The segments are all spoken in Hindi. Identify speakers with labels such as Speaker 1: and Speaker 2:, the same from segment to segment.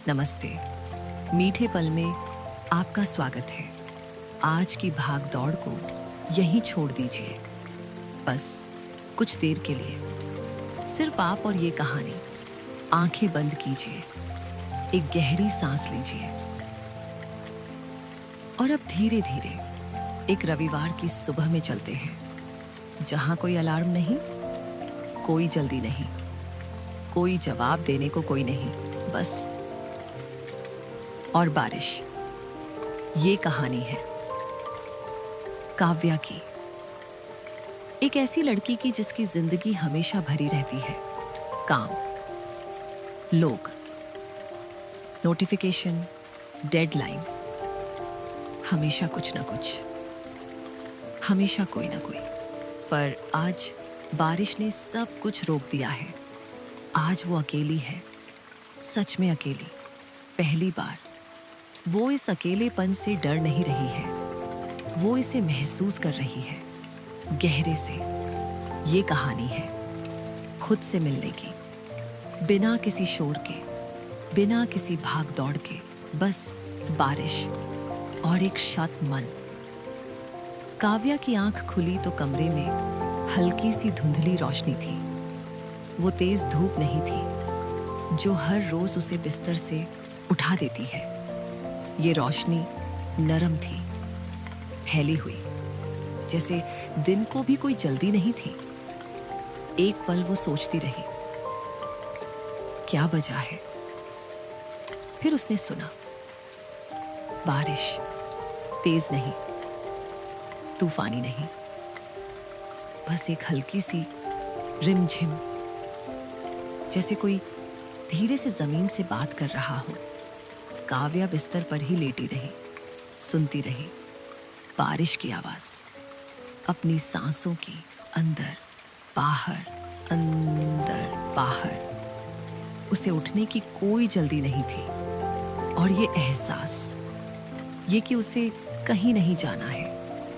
Speaker 1: नमस्ते। मीठे पल में आपका स्वागत है। आज की भाग दौड़ को यहीं छोड़ दीजिए, बस कुछ देर के लिए सिर्फ आप और ये कहानी। आंखें बंद कीजिए, एक गहरी सांस लीजिए और अब धीरे धीरे एक रविवार की सुबह में चलते हैं, जहां कोई अलार्म नहीं, कोई जल्दी नहीं, कोई जवाब देने को कोई नहीं, बस और बारिश। ये कहानी है काव्या की, एक ऐसी लड़की की जिसकी जिंदगी हमेशा भरी रहती है। काम, लोग, नोटिफिकेशन, डेडलाइन, हमेशा कुछ ना कुछ, हमेशा कोई ना कोई। पर आज बारिश ने सब कुछ रोक दिया है। आज वो अकेली है, सच में अकेली। पहली बार वो इस अकेलेपन से डर नहीं रही है, वो इसे महसूस कर रही है गहरे से। ये कहानी है खुद से मिलने की, बिना किसी शोर के, बिना किसी भाग दौड़ के, बस बारिश और एक शांत मन। काव्या की आंख खुली तो कमरे में हल्की सी धुंधली रोशनी थी। वो तेज धूप नहीं थी जो हर रोज उसे बिस्तर से उठा देती है। ये रोशनी नरम थी, फैली हुई, जैसे दिन को भी कोई जल्दी नहीं थी। एक पल वो सोचती रही, क्या वजह है? फिर उसने सुना, बारिश तेज नहीं, तूफानी नहीं, बस एक हल्की सी रिमझिम, जैसे कोई धीरे से जमीन से बात कर रहा हो। काव्या बिस्तर पर ही लेटी रही, सुनती रही बारिश की आवाज, अपनी सांसों की, अंदर बाहर, अंदर बाहर। उसे उठने की कोई जल्दी नहीं थी। और ये एहसास, ये कि उसे कहीं नहीं जाना है,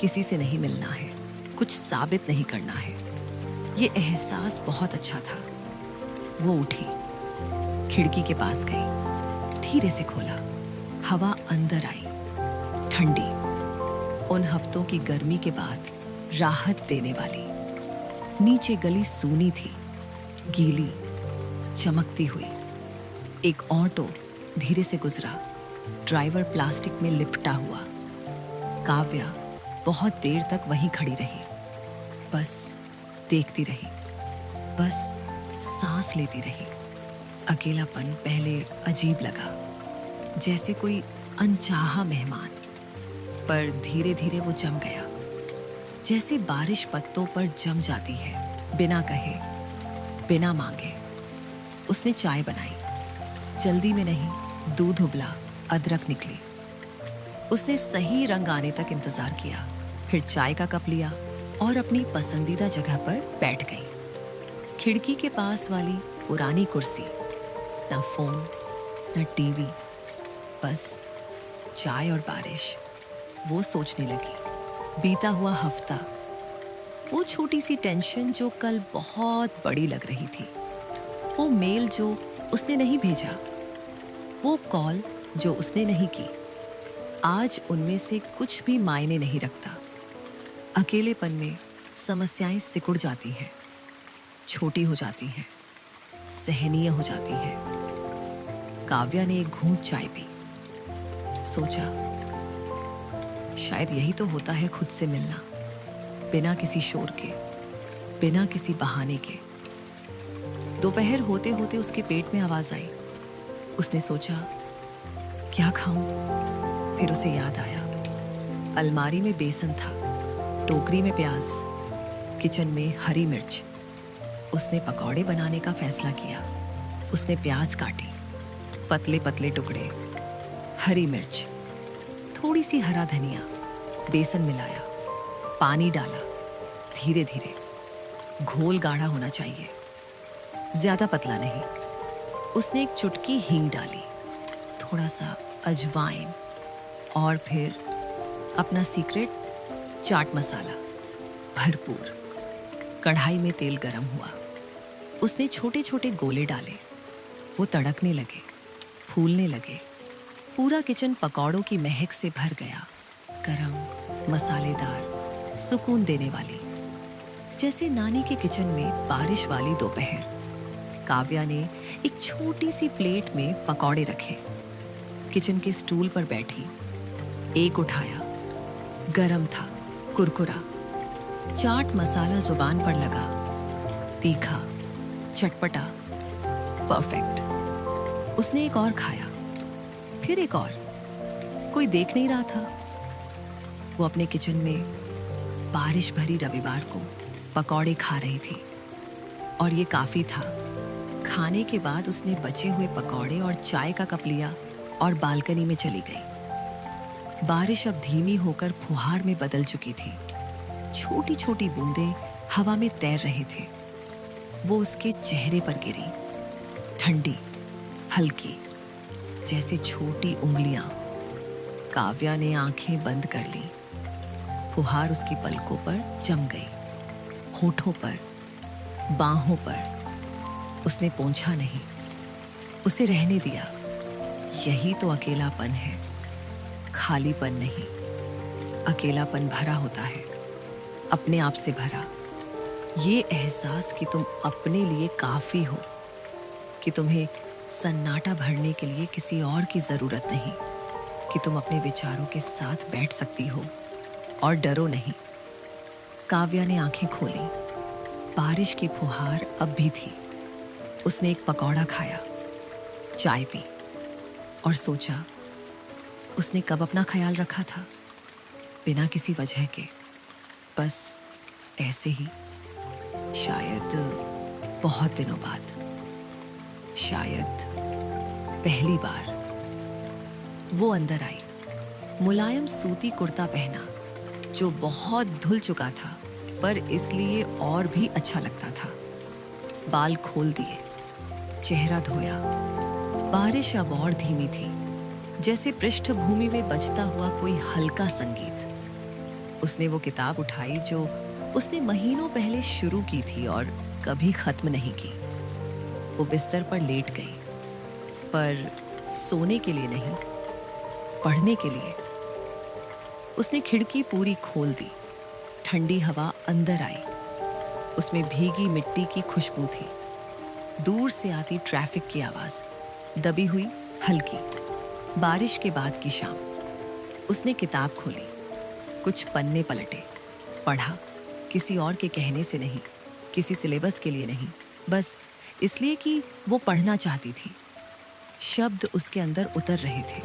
Speaker 1: किसी से नहीं मिलना है, कुछ साबित नहीं करना है, ये एहसास बहुत अच्छा था। वो उठी, खिड़की के पास गई, धीरे से खोला। हवा अंदर आई, ठंडी, उन हफ्तों की गर्मी के बाद राहत देने वाली। नीचे गली सूनी थी, गीली, चमकती हुई। एक ऑटो धीरे से गुजरा, ड्राइवर प्लास्टिक में लिपटा हुआ। काव्या बहुत देर तक वहीं खड़ी रही, बस देखती रही, बस सांस लेती रही। अकेलापन पहले अजीब लगा, जैसे कोई अनचाहा मेहमान, पर धीरे धीरे वो जम गया, जैसे बारिश पत्तों पर जम जाती है, बिना कहे, बिना मांगे। उसने चाय बनाई, जल्दी में नहीं, दूध उबला, अदरक निकली। उसने सही रंग आने तक इंतजार किया, फिर चाय का कप लिया और अपनी पसंदीदा जगह पर बैठ गई। खिड़की के पास वाली पुरानी कुर्सी, ना फोन, ना टीवी, बस चाय और बारिश। वो सोचने लगी, बीता हुआ हफ्ता, वो छोटी सी टेंशन जो कल बहुत बड़ी लग रही थी, वो मेल जो उसने नहीं भेजा, वो कॉल जो उसने नहीं की, आज उनमें से कुछ भी मायने नहीं रखता। अकेलेपन में समस्याएं सिकुड़ जाती हैं, छोटी हो जाती हैं, सहनीय हो जाती हैं। काव्या ने एक घूंट चाय पी, सोचा, शायद यही तो होता है खुद से मिलना, बिना किसी शोर के, बिना किसी बहाने के। दोपहर होते होते उसके पेट में आवाज आई। उसने सोचा, क्या खाऊं? फिर उसे याद आया, अलमारी में बेसन था, टोकरी में प्याज, किचन में हरी मिर्च। उसने पकौड़े बनाने का फैसला किया। उसने प्याज काटी, पतले पतले टुकड़े, हरी मिर्च, थोड़ी सी हरा धनिया, बेसन मिलाया, पानी डाला, धीरे धीरे। घोल गाढ़ा होना चाहिए, ज्यादा पतला नहीं। उसने एक चुटकी हींग डाली, थोड़ा सा अजवाइन और फिर अपना सीक्रेट चाट मसाला भरपूर। कढ़ाई में तेल गरम हुआ, उसने छोटे छोटे गोले डाले, वो तड़कने लगे, फूलने लगे। पूरा किचन पकौड़ों की महक से भर गया, गरम, मसालेदार, सुकून देने वाली, जैसे नानी के किचन में बारिश वाली दोपहर। काव्या ने एक छोटी सी प्लेट में पकौड़े रखे, किचन के स्टूल पर बैठी, एक उठाया, गरम था, कुरकुरा, चाट मसाला जुबान पर लगा, तीखा, चटपटा, परफेक्ट। उसने एक और खाया, फिर एक और। कोई देख नहीं रहा था। वो अपने किचन में बारिश भरी रविवार को पकौड़े खा रही थी, और ये काफी था। खाने के बाद उसने बचे हुए पकौड़े और चाय का कप लिया और बालकनी में चली गई। बारिश अब धीमी होकर फुहार में बदल चुकी थी। छोटी छोटी बूंदें हवा में तैर रहे थे। वो उसके चेहरे पर गिरी, ठंडी, हल्की, जैसे छोटी उंगलियां। काव्या ने आंखें बंद कर ली। फुहार उसकी पलकों पर जम गई, होठों पर, बाहों पर। उसने पोंछा नहीं, उसे रहने दिया। यही तो अकेलापन है, खालीपन नहीं। अकेलापन भरा होता है, अपने आप से भरा। ये एहसास कि तुम अपने लिए काफी हो, कि तुम्हें सन्नाटा भरने के लिए किसी और की जरूरत नहीं, कि तुम अपने विचारों के साथ बैठ सकती हो और डरो नहीं। काव्या ने आंखें खोली। बारिश की फुहार अब भी थी। उसने एक पकौड़ा खाया, चाय पी, और सोचा उसने कब अपना ख्याल रखा था, बिना किसी वजह के, बस ऐसे ही। शायद बहुत दिनों बाद, शायद पहली बार। वो अंदर आई, मुलायम सूती कुर्ता पहना जो बहुत धुल चुका था, पर इसलिए और भी अच्छा लगता था। बाल खोल दिए, चेहरा धोया। बारिश अब और धीमी थी, जैसे पृष्ठभूमि में बजता हुआ कोई हल्का संगीत। उसने वो किताब उठाई जो उसने महीनों पहले शुरू की थी और कभी खत्म नहीं की। वो बिस्तर पर लेट गई, पर सोने के लिए नहीं, पढ़ने के लिए। उसने खिड़की पूरी खोल दी। ठंडी हवा अंदर आई। उसमें भीगी मिट्टी की खुशबू थी। दूर से आती ट्रैफिक की आवाज, दबी हुई, हल्की। बारिश के बाद की शाम। उसने किताब खोली, कुछ पन्ने पलटे, पढ़ा। किसी और के कहने से नहीं, किसी सिलेबस के लिए नहीं, बस इसलिए कि वो पढ़ना चाहती थी। शब्द उसके अंदर उतर रहे थे,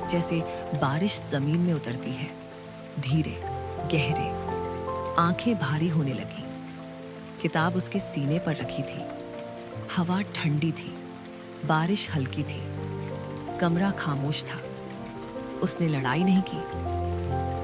Speaker 1: जैसे बारिश जमीन में उतरती है, धीरे, गहरे। आंखें भारी होने लगी। किताब उसके सीने पर रखी थी। हवा ठंडी थी, बारिश हल्की थी, कमरा खामोश था। उसने लड़ाई नहीं की,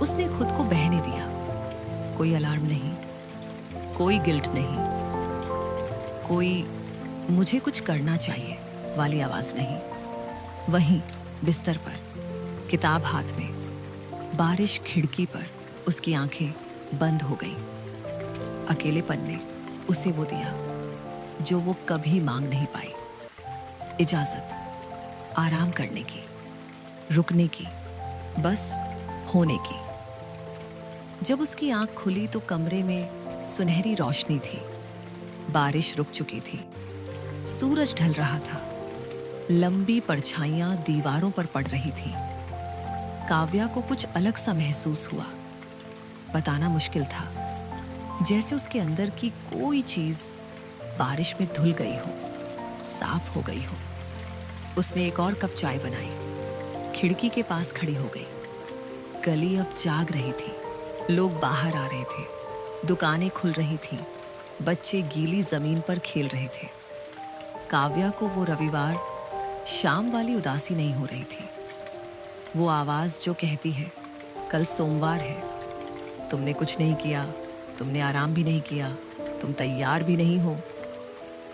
Speaker 1: उसने खुद को बहने दिया। कोई अलार्म नहीं, कोई गिल्ट नहीं, कोई मुझे कुछ करना चाहिए वाली आवाज नहीं। वहीं बिस्तर पर, किताब हाथ में, बारिश खिड़की पर। उसकी आंखें बंद हो गई। अकेलेपन ने उसे वो दिया जो वो कभी मांग नहीं पाई। इजाजत, आराम करने की, रुकने की, बस होने की। जब उसकी आंख खुली तो कमरे में सुनहरी रोशनी थी। बारिश रुक चुकी थी। सूरज ढल रहा था। लंबी परछाइयां दीवारों पर पड़ रही थी। काव्या को कुछ अलग सा महसूस हुआ। बताना मुश्किल था, जैसे उसके अंदर की कोई चीज बारिश में धुल गई हो, साफ हो गई हो। उसने एक और कप चाय बनाई, खिड़की के पास खड़ी हो गई। गली अब जाग रही थी। लोग बाहर आ रहे थे, दुकानें खुल रही थीं, बच्चे गीली जमीन पर खेल रहे थे। काव्या को वो रविवार शाम वाली उदासी नहीं हो रही थी। वो आवाज जो कहती है, कल सोमवार है, तुमने कुछ नहीं किया, तुमने आराम भी नहीं किया, तुम तैयार भी नहीं हो।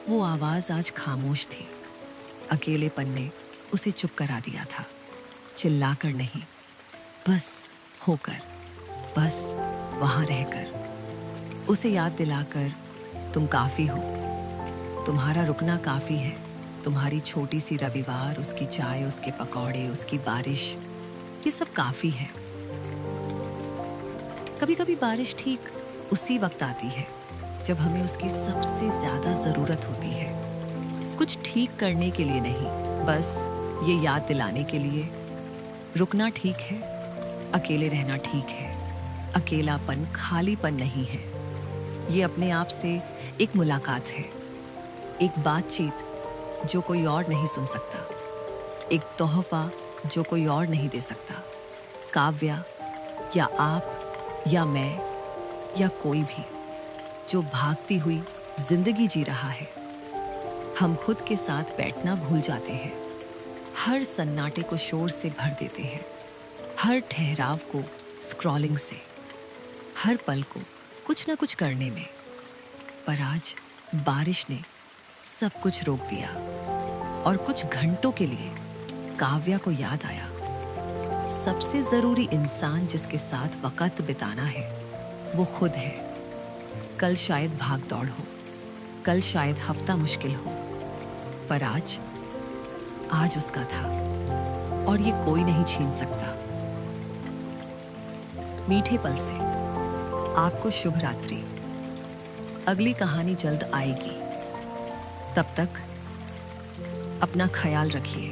Speaker 1: वो आवाज आज खामोश थी। अकेलेपन ने उसे चुप करा दिया था। चिल्लाकर नहीं, बस होकर, बस वहां रहकर, उसे याद दिलाकर तुम काफी हो, तुम्हारा रुकना काफी है, तुम्हारी छोटी सी रविवार, उसकी चाय, उसके पकौड़े, उसकी बारिश, ये सब काफी है। कभी कभी बारिश ठीक उसी वक्त आती है जब हमें उसकी सबसे ज्यादा जरूरत होती है। कुछ ठीक करने के लिए नहीं, बस ये याद दिलाने के लिए रुकना ठीक है, अकेले रहना ठीक है, अकेलापन खालीपन नहीं है। ये अपने आप से एक मुलाकात है, एक बातचीत जो कोई और नहीं सुन सकता, एक तोहफा जो कोई और नहीं दे सकता। काव्या या आप या मैं या कोई भी जो भागती हुई जिंदगी जी रहा है। हम खुद के साथ बैठना भूल जाते हैं, हर सन्नाटे को शोर से भर देते हैं, हर ठहराव को स्क्रॉलिंग से, हर पल को कुछ ना कुछ करने में। पर आज बारिश ने सब कुछ रोक दिया और कुछ घंटों के लिए काव्या को याद आया, सबसे जरूरी इंसान जिसके साथ वक्त बिताना है वो खुद है। कल शायद भाग दौड़ हो, कल शायद हफ्ता मुश्किल हो, पर आज उसका था और ये कोई नहीं छीन सकता। मीठे पल से आपको शुभ रात्रि। अगली कहानी जल्द आएगी। तब तक अपना ख्याल रखिए।